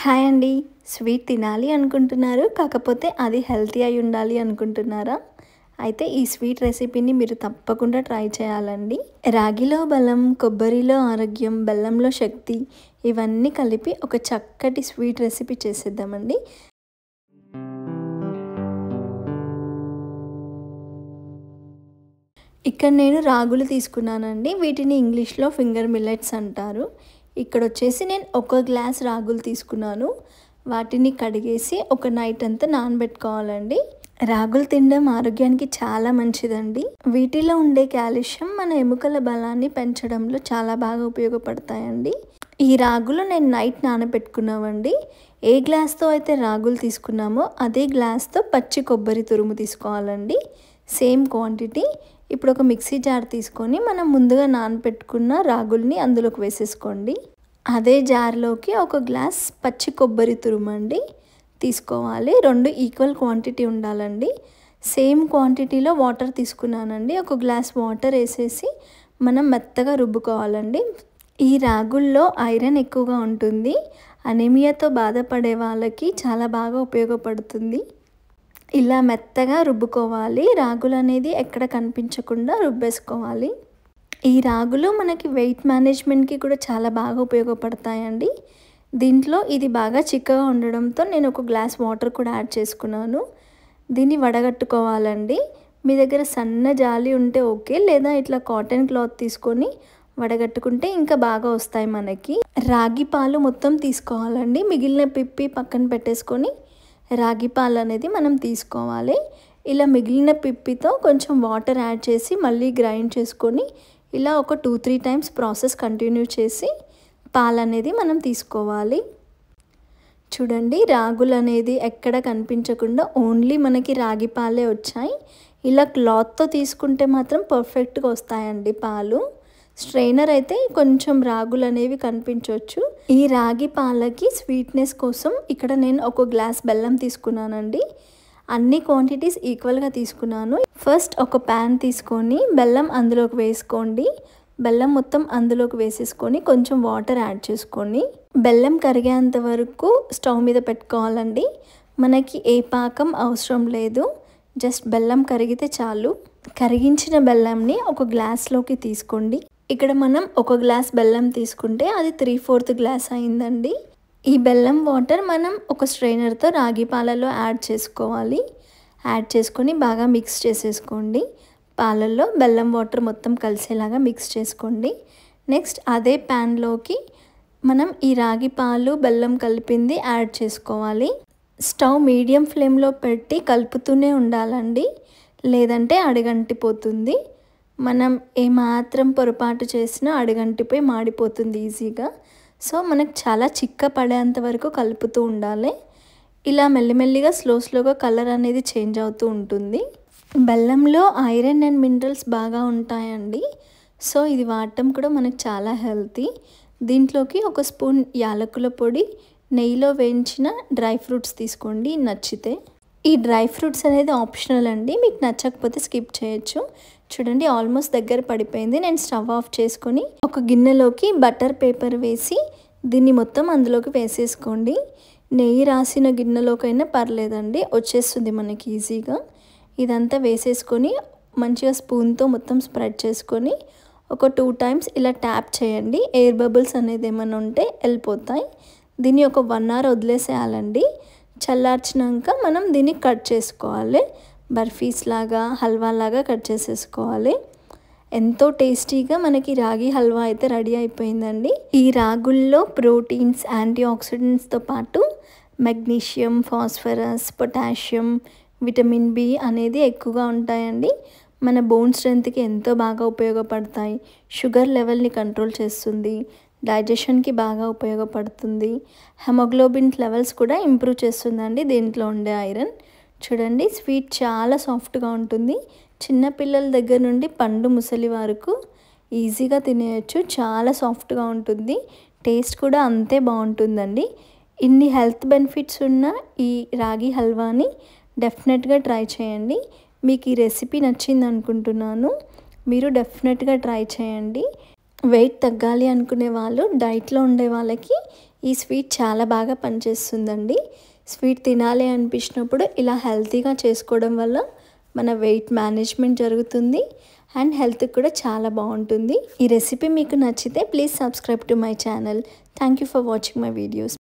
Hi అండి. Sweet తినాలి అనుకుంటున్నారు. కాకపోతే అది హెల్తీ అయి ఉండాలి అనుకుంటున్నారా? అయితే ఈ స్వీట్ రెసిపీని మీరు తప్పకుండా ట్రై చేయాలండి. రాగిలో బలం, కొబ్బరిలో ఆరోగ్యం, బెల్లంలో శక్తి ఇవన్నీ కలిపి ఒక చక్కటి స్వీట్ రెసిపీ చేసేద్దామండి. ఇక్కడ నేను రాగులు తీసుకున్నానండి. వీటిని ఇంగ్లీష్‌లో ఫింగర్ మిల్లెట్స్ అంటారు. ఇక్కడొచ్చేసి నేను ఒక గ్లాస్ రాగులు తీసుకున్నాను. వాటిని కడిగేసి ఒక నైట్ అంతా నానబెట్టుకోవాలండి. రాగులు తినడం ఆరోగ్యానికి చాలా మంచిదండి. వీటిలో ఉండే కాల్షియం మన ఎముకల బలాన్ని పెంచడంలో చాలా బాగా ఉపయోగపడతాయండి. ఈ రాగులు నేను నైట్ నానబెట్టుకున్నామండి. ఏ గ్లాస్‌తో అయితే రాగులు తీసుకున్నామో అదే గ్లాస్‌తో పచ్చి కొబ్బరి తురుము తీసుకోవాలండి. Same quantity. ఇప్పుడు ఒక మిక్సీ జార్ తీసుకొని మనం ముందుగా నానబెట్టుకున్న రాగుల్ని అందులోకి వేసేసుకోండి. అదే జార్లోకి ఒక గ్లాస్ పచ్చి కొబ్బరి తురుమండి తీసుకోవాలి. 2 ఈక్వల్ క్వాంటిటీ ఉండాలండి. సేమ్ క్వాంటిటీలో వాటర్ తీసుకున్నానండి. ఒక గ్లాస్ వాటర్ వేసేసి మనం మెత్తగా రుబ్బుకోవాలండి. ఈ రాగుల్లో ఐరన్ ఎక్కువగా ఉంటుంది. అనీమియాతో బాధపడే వాళ్ళకి చాలా బాగా ఉపయోగపడుతుంది. ఇలా మెత్తగా రుబ్బుకోవాలి. రాగులు అనేది ఎక్కడ కనిపించకుండా రుబ్బేసుకోవాలి. ఈ రాగులు మనకి వెయిట్ మేనేజ్మెంట్కి కూడా చాలా బాగా ఉపయోగపడతాయండి. దీంట్లో ఇది బాగా చిక్కగా ఉండడంతో నేను ఒక గ్లాస్ వాటర్ కూడా యాడ్ చేసుకున్నాను. దీన్ని వడగట్టుకోవాలండి. మీ దగ్గర సన్న జాలి ఉంటే ఓకే, లేదా ఇట్లా కాటన్ క్లాత్ తీసుకొని వడగట్టుకుంటే ఇంకా బాగా వస్తాయి మనకి. రాగి పాలు మొత్తం తీసుకోవాలండి. మిగిలిన పిప్పి పక్కన పెట్టేసుకొని రాగి పాలు అనేది మనం తీసుకోవాలి. ఇలా మిగిలిన పిప్పితో కొంచెం వాటర్ యాడ్ చేసి మళ్ళీ గ్రైండ్ చేసుకొని ఇలా ఒక 2-3 టైమ్స్ ప్రాసెస్ కంటిన్యూ చేసి పాలు అనేది మనం తీసుకోవాలి. చూడండి, రాగులు అనేది ఎక్కడ కనిపించకుండా ఓన్లీ మనకి రాగి పాలే వచ్చాయి. ఇలా క్లాత్తో తీసుకుంటే మాత్రం పర్ఫెక్ట్గా వస్తాయండి పాలు. స్ట్రైనర్ అయితే కొంచెం రాగులు అనేవి కనిపించవచ్చు. ఈ రాగి పాలకి స్వీట్నెస్ కోసం ఇక్కడ నేను ఒక గ్లాస్ బెల్లం తీసుకున్నానండి. అన్ని క్వాంటిటీస్ ఈక్వల్గా తీసుకున్నాను. ఫస్ట్ ఒక ప్యాన్ తీసుకొని బెల్లం అందులోకి వేసుకోండి. బెల్లం మొత్తం అందులోకి వేసేసుకొని కొంచెం వాటర్ యాడ్ చేసుకొని బెల్లం కరిగేంత వరకు స్టవ్ మీద పెట్టుకోవాలండి. మనకి ఏ పాకం అవసరం లేదు, జస్ట్ బెల్లం కరిగితే చాలు. కరిగించిన బెల్లంని ఒక గ్లాస్లోకి తీసుకోండి. ఇక్కడ మనం ఒక గ్లాస్ బెల్లం తీసుకుంటే అది 3/4 గ్లాస్ అయిందండి. ఈ బెల్లం వాటర్ మనం ఒక స్ట్రైనర్తో రాగి పాలలో యాడ్ చేసుకోవాలి. యాడ్ చేసుకొని బాగా మిక్స్ చేసేసుకోండి. పాలల్లో బెల్లం వాటర్ మొత్తం కలిసేలాగా మిక్స్ చేసుకోండి. నెక్స్ట్ అదే ప్యాన్లోకి మనం ఈ రాగి పాలు బెల్లం కలిపింది యాడ్ చేసుకోవాలి. స్టవ్ మీడియం ఫ్లేమ్లో పెట్టి కలుపుతూనే ఉండాలండి, లేదంటే అడుగంటిపోతుంది. మనం ఏమాత్రం పొరపాటు చేసినా అడుగంటిపోయి మాడిపోతుంది ఈజీగా. సో మనకు చాలా చిక్క పడేంత వరకు కలుపుతూ ఉండాలి. ఇలా మెల్లిమెల్లిగా స్లోగా కలర్ అనేది చేంజ్ అవుతూ ఉంటుంది. బెల్లంలో ఐరన్ అండ్ మినరల్స్ బాగా ఉంటాయండి. సో ఇది వాడటం కూడా మనకు చాలా హెల్తీ. దీంట్లోకి ఒక స్పూన్ యాలకుల పొడి, నెయ్యిలో వేయించిన డ్రై ఫ్రూట్స్ తీసుకోండి నచ్చితే. ఈ డ్రై ఫ్రూట్స్ అనేది ఆప్షనల్ అండి, మీకు నచ్చకపోతే స్కిప్ చేయొచ్చు. చూడండి, ఆల్మోస్ట్ దగ్గర పడిపోయింది. నేను స్టవ్ ఆఫ్ చేసుకొని ఒక గిన్నెలోకి బటర్ పేపర్ వేసి దీన్ని మొత్తం అందులోకి వేసేసుకోండి. నెయ్యి రాసిన గిన్నెలోకైనా పర్లేదండి, వచ్చేస్తుంది మనకి ఈజీగా. ఇదంతా వేసేసుకొని మంచిగా స్పూన్తో మొత్తం స్ప్రెడ్ చేసుకొని ఒక 2 టైమ్స్ ఇలా ట్యాప్ చేయండి. ఎయిర్ బబుల్స్ అనేది ఏమైనా ఉంటే వెళ్ళిపోతాయి. దీన్ని ఒక 1 అవర్ వదిలేసేయాలండి. చల్లార్చినాక మనం దీన్ని కట్ చేసుకోవాలి. బర్ఫీస్ లాగా, హల్వా లాగా కట్ చేసేసుకోవాలి. ఎంతో టేస్టీగా మనకి రాగి హల్వా అయితే రెడీ అయిపోయిందండి. ఈ రాగుల్లో ప్రోటీన్స్, యాంటీ ఆక్సిడెంట్స్తో పాటు magnesium, phosphorus, potassium, vitamin B అనేది ఎక్కువగా ఉంటాయండి. మన బోన్ స్ట్రెంత్కి ఎంతో బాగా ఉపయోగపడతాయి. షుగర్ లెవెల్ని కంట్రోల్ చేస్తుంది. డైజెషన్కి బాగా ఉపయోగపడుతుంది. హెమోగ్లోబిన్ లెవెల్స్ కూడా ఇంప్రూవ్ చేస్తుందండి దీంట్లో ఉండే ఐరన్. చూడండి, స్వీట్ చాలా సాఫ్ట్గా ఉంటుంది. చిన్నపిల్లల దగ్గర నుండి పండు ముసలి వరకు ఈజీగా తినేయచ్చు. చాలా సాఫ్ట్గా ఉంటుంది. టేస్ట్ కూడా అంతే బాగుంటుందండి. ఇన్ని హెల్త్ బెనిఫిట్స్ ఉన్న ఈ రాగి హల్వాని డెఫినెట్గా ట్రై చేయండి. మీకు ఈ రెసిపీ నచ్చింది అనుకుంటున్నాను. మీరు డెఫినెట్గా ట్రై చేయండి. వెయిట్ తగ్గాలి అనుకునే వాళ్ళు, డైట్లో ఉండే వాళ్ళకి ఈ స్వీట్ చాలా బాగా పనిచేస్తుందండి. స్వీట్ తినాలి అనిపించినప్పుడు ఇలా హెల్తీగా చేసుకోవడం వల్ల మన వెయిట్ మేనేజ్మెంట్ జరుగుతుంది అండ్ హెల్త్ కూడా చాలా బాగుంటుంది. ఈ రెసిపీ మీకు నచ్చితే please subscribe to my channel. Thank you for watching my videos.